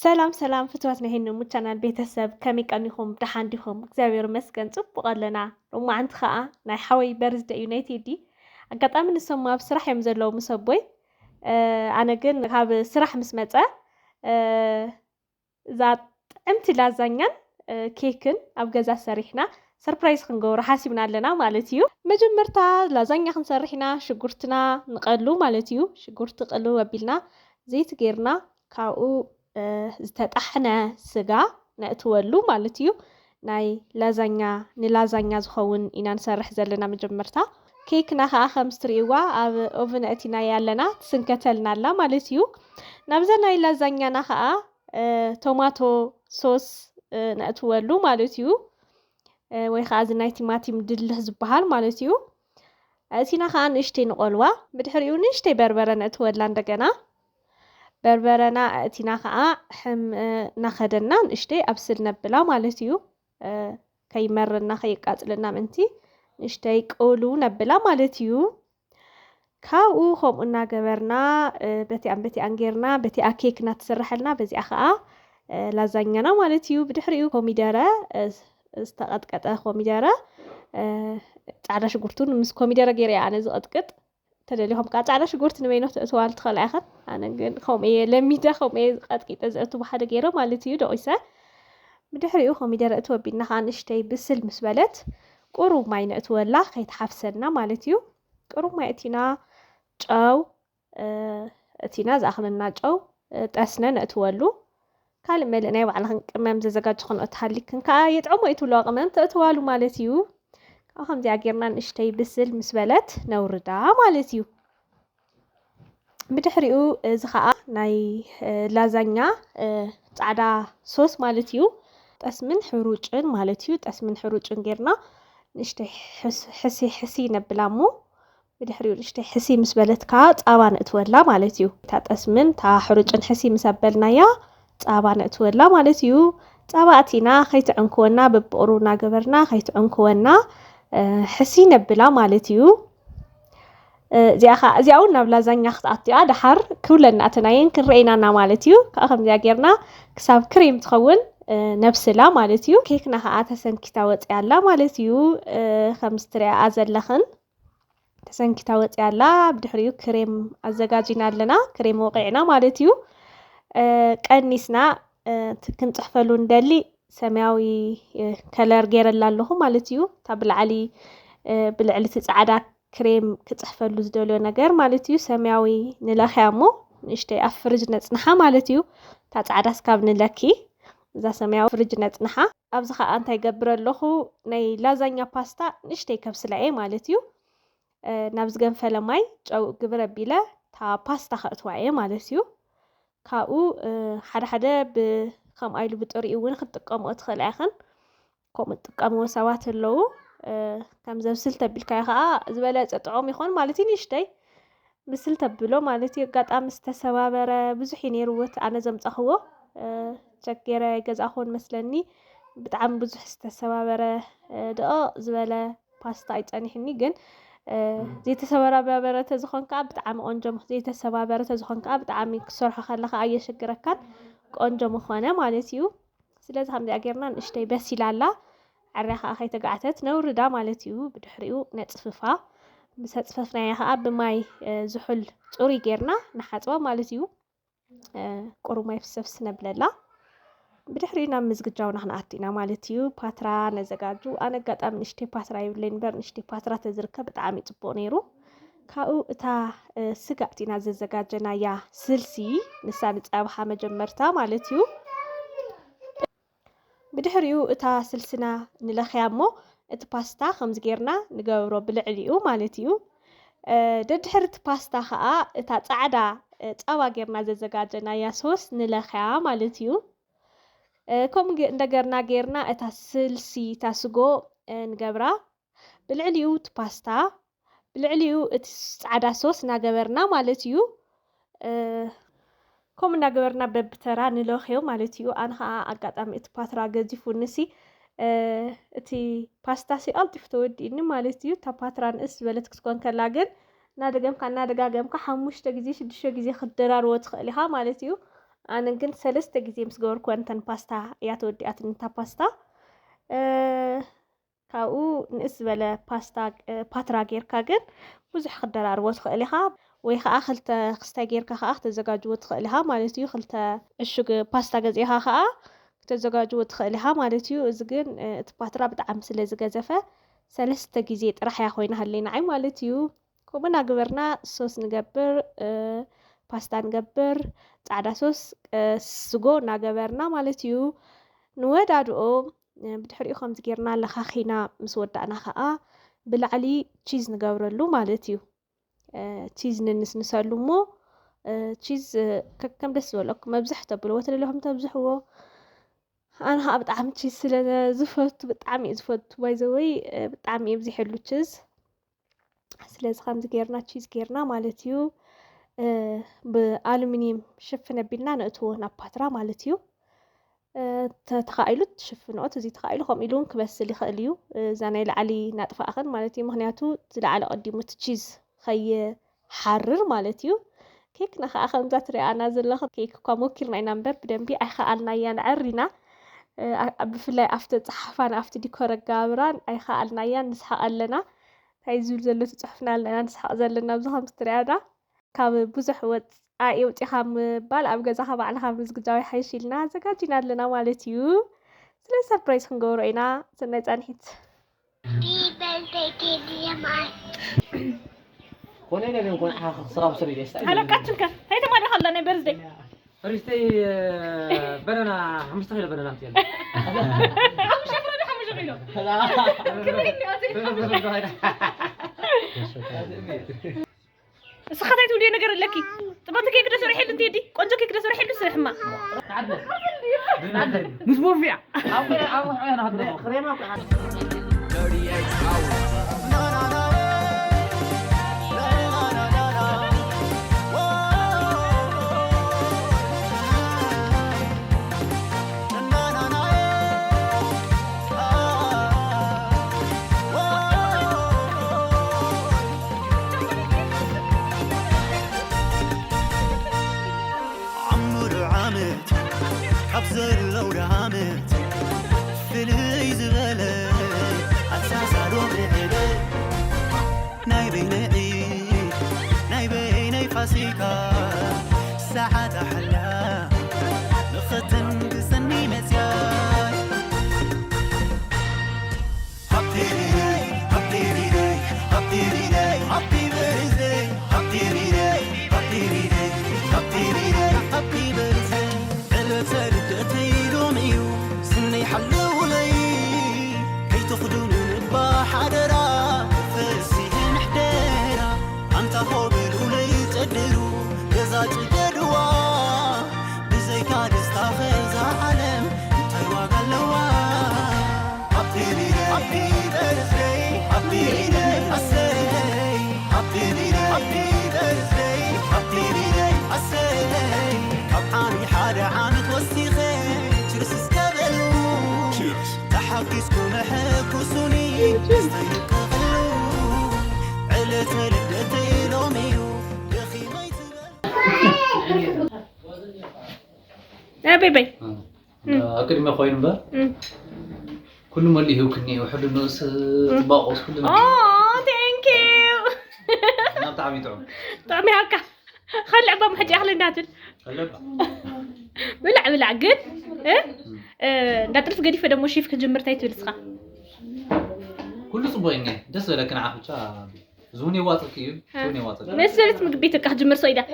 ሰላም ፍትዋትና ይሄን ነው ቻናል ቤተሰብ ከሚቀኒኹም ደሓንዲኹም እግዚአብሔር ይመስገን ጽቡቕ ኣለና ሎማዓንቲ ኸኣ ናይ ሓወይ በርዝደይ እዩ ናይ ቴዲ ኣጋጣሚ ንሶም ኣብ ስራሕ እዮም ዘለዉ ምስ ኣቦይ ኣነ ግን ካብ ስራሕ ምስ መፀ እዛ ጥዕምቲ ላዛኛን ኬክን ኣብ ገዛ ሰሪሕና ሰርፕራይዝ ክንገብሮ ሓሲብና ኣለና ማለት እዩ መጀመርታ ላዛኛ ክንሰርሕ ኢና ሽጉርትና ንቐሉ ማለት እዩ ሽጉርቲ ቅልው ኣቢልና ዘይት ጌርና ካብኡ ዝተጣሕነ ስጋ ነእትወሉ ማለት እዩ ናይ ላዛኛ ንላዛኛ ዝኸውን ኢና ንሰርሕ ዘለና መጀመርታ ኬክና ከዓ ከም እትርእይዋ ኣብ ኦቨን ኣእቲና ኣለና ትስንከተልና ኣላ ማለት እዩ ናብዛ ናይ ላዛኛና ከዓ ቶማቶ ሶስ ነእትወሉ ማለት እዩ ወይ ከዓ እዚ ናይ ቲማቲም ድልህ ዝበሃል ማለት እዩ እቲና ከዓ ንእሽተይ ንቆልዋ ብድሕሪኡ ንእሽተይ በርበረ ነእትወላ እንደገና በርበረና እቲና ከዓ ሕም ናኸደና ንእሽተይ ኣብስል ነብላ ማለት እዩ ከይመርና ከይቃፅልና ምንቲ ንእሽተይ ቅሉ ነብላ ማለት እዩ ካብኡ ከምኡ እናገበርና በቲኣን ጌርና በቲኣ ኬክና ትስርሐልና በዚኣ ከዓ ላዛኛና ማለት እዩ ብድሕሪኡ ኮሚደረ ዝተቐጥቀጠ ኮሚደረ ጻዕዳ ሽጉርቱን ምስ ኮሚደረ ገይረ ኣነ ዝቐጥቅጥ ተደሊኹም ከዓ ጻዕዳ ሽጉርቲ ንበይኖ ተእትዋል ትኽእል ኢኻ ኣነ ግን ከምኡ ለሚዳ ከምኡ ቀጥቂጠ ዘእቱ ብሓደ ገይረ ማለት እዩ ደቂሰ ብድሕሪኡ ኮሚደረ እትወቢልና ከዓ ንእሽተይ ብስል ምስ በለት ቁሩብ ማይ ነእትወላ ከይተሓፍሰና ማለት እዩ ቁሩብ ማይ እቲና ጨው እቲና ዝኣኽለና ጨው ጠስነ ነእትወሉ ካልእ መልእ ናይ ባዕልኽን ቅመም ዘዘጋጅ ክንኦ ተሃሊክን ከዓ የጥዕሞ እትብለዋ ቅመም ተእትዋሉ ማለት እዩ ካብ ከምዚኣ ጌርና ንእሽተይ ብስል ምስ በለት ነውርዳ ማለት እዩ ብድሕሪኡ እዚ ከዓ ናይ ላዛኛ ጻዕዳ ሶስ ማለት እዩ ጠስምን ሕሩጭን ማለት እዩ ጠስምን ሕሩጭን ጌርና ንእሽተይ ሕሲ ነብላ እሞ ብድሕሪኡ ንእሽተይ ሕሲ ምስ በለትካ ፃባ ነእትወላ ማለት እዩ እታ ጠስምን እታ ሕሩጭን ሕሲ ምስ ኣበልናያ ፃባ ነእትወላ ማለት እዩ ፃባ እቲና ከይትዕንክወና በብቕሩ እናገበርና ከይትዕንክወና ሕሲ ነብላ ማለት እዩ እዚኣ እውን ናብ ላዛኛ ክትኣትያ ድሓር ክብለና እተናየን ክንረአናና ማለት እዩ ከዓ ከምዚኣ ጌርና ክሳብ ክሬም ትኸውን ነብስላ ማለት እዩ ኬክና ከዓ ተሰንኪታ ወፅያ ኣላ ማለት እዩ ከም እትሪኣ ዘለኽን ተሰንኪታ ወፅያ ኣላ ብድሕሪኡ ክሬም ኣዘጋጂና ኣለና ክሬም ወቂዕና ማለት እዩ ቀኒስና ክንፅሕፈሉ እንደሊ ሰማያዊ ከለር ገይረላ ኣለኹ ማለት እዩ እታ ብላዕሊ ብልዕሊ እቲ ፃዕዳ ክሬም ክፅሕፈሉ ዝደልዮ ነገር ማለት እዩ ሰማያዊ ንለኽያ እሞ ንእሽተይ ኣብ ፍርጅ ነፅንሓ ማለት እዩ እታ ፃዕዳ ስካብ ንለኪ እዛ ሰማያዊ ፍርጅ ነፅንሓ ኣብዚ ከዓ እንታይ ገብር ኣለኹ ናይ ላዛኛ ፓስታ ንእሽተይ ከብስላ እየ ማለት እዩ ናብ ዝገንፈለ ማይ ጨው ግብረ ኣቢለ እታ ፓስታ ከእትዋ እየ ማለት እዩ ካብኡ ሓደ ከምኡ ኢሉ ብጥሪኡ እውን ክትጥቀምኦ ትኽእል ኢኽን ከምኡ ትጥቀምዎ ሰባት ኣለዉ ከም ዘብስል ተቢልካዮ ከዓ ዝበለፀ ጥዑም ይኾን ማለት እዩ ንእሽተይ ብስል ተብሎ ማለት እዩ ኣጋጣሚ ዝተሰባበረ ብዙሕ እዩ ነይሩዎት ኣነ ዘምፀኽዎ ቸገረ ገዛኹን መስለኒ ብጣዕሚ ብዙሕ ዝተሰባበረ ደቕ ዝበለ ፓስታ ኣይፀኒሕኒ ግን ዘይተሰባበረ ተዝኾን ከዓ ብጣዕሚ ቆንጆ ዘይተሰባበረ ተዝኾን ከዓ ብጣዕሚ ክሰርሖ ከለኻ ኣየሸግረካን ቆንጆ ምኾነ ማለት እዩ ስለዚ ከምዚኣ ጌርና ንእሽተይ በሲላ ኣላ ዓርያ ከዓ ከይተጋዓተት ነውርዳ ማለት እዩ ብድሕሪኡ ነፅፍፋ ምስ ኣፅፈፍናያ ከዓ ብማይ ዝሑል ፅሩይ ጌርና ንሓፅባ ማለት እዩ ቁሩብ ማይ ፍሰፍስ ነብለላ ብድሕሪኡ ናብ ምዝግጃውና ክንኣቱ ኢና ማለት እዩ ፓትራ ነዘጋጁ ኣነ ኣጋጣሚ ንእሽተይ ፓትራ ይብለይ እምበር ንእሽተይ ፓትራ ተዝርከብ ብጣዕሚ ፅቡቕ ነይሩ ካብኡ እታ ስጋ እቲና ዘዘጋጀናያ ስልሲ ንሳ ንፀብሓ መጀመርታ ማለት እዩ ብድሕሪኡ እታ ስልስና ንለኽያ እሞ እቲ ፓስታ ከምዚ ጌርና ንገብሮ ብልዕሊኡ ማለት እዩ ደድሕሪ እቲ ፓስታ ከዓ እታ ፃዕዳ ፀባ ጌርና ዘዘጋጀናያ ሶስ ንለኽያ ማለት እዩ ከምኡ እንደገርና ጌርና እታ ስልሲ እታ ስጎ ንገብራ ብልዕሊኡ እቲ ፓስታ ብልዕሊኡ እቲ ፃዕዳ ሶስ እናገበርና ማለት እዩ ከምኡ እናገበርና በብተራ ንለኽዮ ማለት እዩ ኣነ ከዓ ኣጋጣሚ እቲ ፓትራ ገዚፉንሲ እቲ ፓስታ ቀልጢፉ ተወዲእኒ ማለት እዩ እታ ፓትራ ንእስ ዝበለት ክትኮን ከላ ግን እናደገምካ 5 ግዜ 6 ግዜ ክትደራርቦ ትኽእል ኢኻ ማለት እዩ أنا قلت 3 جزء مسجور كوانتن باستا ياتودي أتنتا باستا كاو نسبة لباستا باترا غير كاجن وزح خدر عروت خليها ويخ أخلت خستا غير كها تزجاجوت خليها مالتيو خلت الشوك باستا جزيها خا تزجاجوت خليها مالتيو زجن باترا بتعمل سلزجازفة 3 جزء راح ياخوينا هاللينا عي مالتيو كومنا جبرنا صوص نجبر باستا نجبر تعدا صوص سجو نجبرنا مالتيو نودادو بدحريقهم تجيرنا لخاخينا مسودعنا خاء بالعلي تشيز نجبرلو مالتيو تشيز نسلو مو تشيز كم دس ولك ما بزحته بالوتر اللي هم تبزحوه أنا هابط عم تشيز سلا زفت بتعمي زفت بايزوي بتعمي يبزح له تشيز سلاز خمس جيرنا تشيز جيرنا مالتيو بألومنيوم شفنا بينا نقطوه نباترا مالتيو تخايلو تشفنو تزي تخايلو خم إلون كبس اللي خاليو زاني العلي نطفى آخر مالتيو مهنياتو تلا على قديمو تشيز خي حرر مالتيو كيك نخا آخر مزاتري أنا زلخ كيك كاموكير ناي نمبر بدنبي أي خالنا يان عرينا بفلاي أفتر صحفان أفتر ديكور الجابران أي خالنا يان نسحق لنا هاي زول زلو تحفنا لنا نسحق زلنا بزخم ستريانا كاب بزح وت وتي خام بال أبغى زخم على خام رزق جاي حيشيلنا زكاجينا لنا مالتيو سلا سربرايز خنقول رأينا سنة تانيت دي بلتك دي ماي كونينا بنكون صغام سري ليش هلا كاتشلك هاي تما دخل لنا برزدي برزدي بنانا حمش تغير بنانا تيل حمش أفراد حمش غيره بس خذيت ودي نقر لكي طب انت كيف تسوي حلو تيدي كنت كيف تسوي حلو سحما تعدل مش موفيع انا هذا خريمه أبزر لو رامت فيني زغلة أساسا روحي ناي بيني فاسيكا ساعات أحلى نختن بسني مسياي حلو لي كي تخدون نباح عدرا فرسيهم حديرا أنت خوبلو لي تقدرو جزاج جدوا بزي كان استافز عالم انت الواقع اللوا Happy birthday Happy birthday I say Happy birthday Happy birthday I say أبعاني حارة عامت وسيخي ترسس تحكيسكم حكوسوني استيقظ غلو علت لدتي لوميو يخي ما يتبال يا بيبي أكرم ما خوين با كل ما اللي هو كني وحد الناس باقص كل ما ثانك يو أنا طعمي طعمي هكا خلي عبا محجي أحلى ناتل بلع قد ناترف قدي فدا مو شيف كجمر تايتو لسخا كل صبويني دس لك انا عارفه زوني واطل كيف زوني واطل مسلت مقبيتك كجمر صيدا